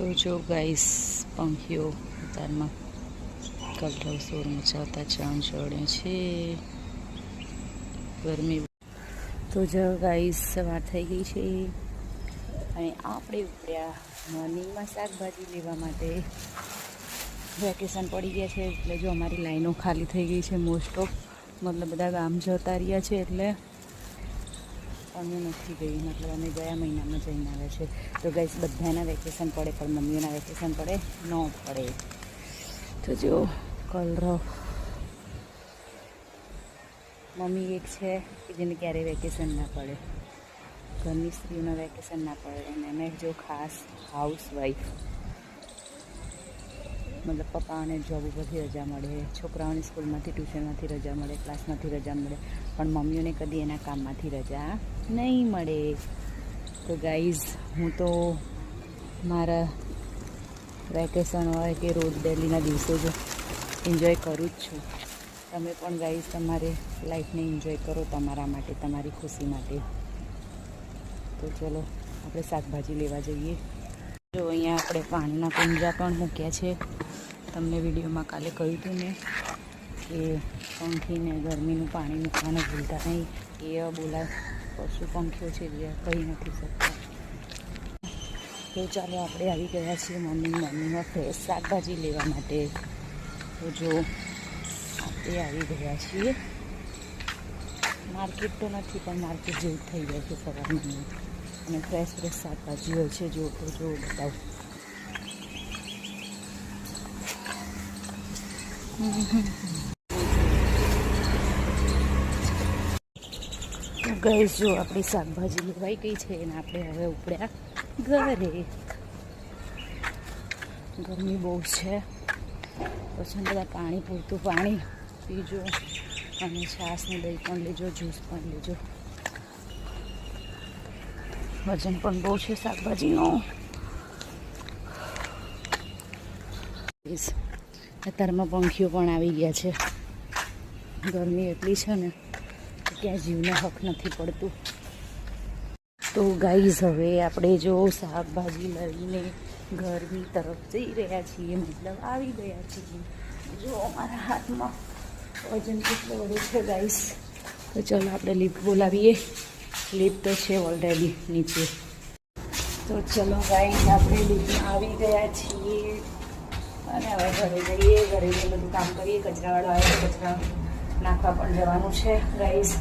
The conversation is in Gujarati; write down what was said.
તો જો ગાઈસ પંખીઓ ઉતારમાં કલરવ સોર મચાવતા ચાંદ ચડે છે. ગરમી તો જો ગાઈસ સવાર થઈ ગઈ છે અને આપણે ઉપડ્યા મોર્નિંગમાં શાકભાજી લેવા માટે. વેકેશન પડી ગયા છે એટલે જો અમારી લાઈનો ખાલી થઈ ગઈ છે મોસ્ટ ઓફ, મતલબ બધા ગામ જતા રહ્યા છે એટલે અમે નથી ગઈ. મતલબ અમે ગયા મહિનામાં જઈને આવ્યા છે. તો ગાઈસ બધાના વેકેશન પડે પણ મમ્મીઓના વેકેશન પડે ન પડે. તો જો કલરવ મમ્મી એક છે કે જેને ક્યારેય વેકેશન ના પડે, ઘરની સ્ત્રીઓના વેકેશન ના પડે. અને અમે જો ખાસ હાઉસવાઈફ, મતલબ પપ્પાઓને જોબ ઉપરથી રજા મળે, છોકરાઓની સ્કૂલમાંથી ટ્યુશનમાંથી રજા મળે, ક્લાસમાંથી રજા મળે, પણ મમ્મીઓને કદી એના કામમાંથી રજા નહીં મળે. તો ગાઈઝ હું તો મારા વેકેશન હોય કે રોજ ડેલીના દિવસો જ એન્જોય કરું જ છું. તમે પણ ગાઈઝ તમારે લાઈફને એન્જોય કરો તમારા માટે, તમારી ખુશી માટે. તો ચલો આપણે શાકભાજી લેવા જઈએ. જો અહીંયા આપણે પાણીના કુંજા પણ મૂક્યા છે. તમને વિડીયોમાં કાલે કહ્યું હતું ને કે પંખીને ગરમીનું પાણી મૂકવાનું ભૂલતા નહીં. એ બોલા પશુ પંખીઓ છે જે કહી નથી શકતા. તો ચાલો આપણે આવી ગયા છીએ મમ્મીમાં ફ્રેશ શાકભાજી લેવા માટે. તો જો આપણે આવી ગયા છીએ. માર્કેટ તો નથી પણ માર્કેટ જેવું થઈ જાય છે સવારમાં, અને ફ્રેશ શાકભાજી હોય છે. જો તો જો બતાવું. ગાઈસ જો આપણી શાકભાજી લેવાઈ ગઈ છે અને આપણે હવે ઉપડ્યા ઘરે. ગરમી બહુ છે, પછી બધા પાણી પૂરતું પાણી પીજો અને છાશનું દહીં પણ લેજો, જ્યુસ પણ લેજો. વજન પણ બહુ છે શાકભાજીનો. અત્યારમાં પંખીઓ પણ આવી ગયા છે. ગરમી એટલી છે ને ક્યાં જીવને હક નથી પડતું. તો ગાઈઝ હવે આપણે જો શાકભાજી લઈને ઘરની તરફ જઈ રહ્યા છીએ, મતલબ આવી ગયા છીએ. જો અમારા હાથમાં વજન કેટલો વધુ છે ગાઈઝ. તો ચલો આપણે લિફ્ટ બોલાવીએ. લિફ્ટ તો છે ઓલરેડી નીચે. તો ચલો ગાઈઝ આપણે લિફ્ટમાં આવી ગયા છીએ અને હવે ઘરે જઈએ. ઘરે બધું કામ કરીએ. કચરાવાળો આવે તો કચરા નાખવા પણ જવાનું છે ગાઈઝ.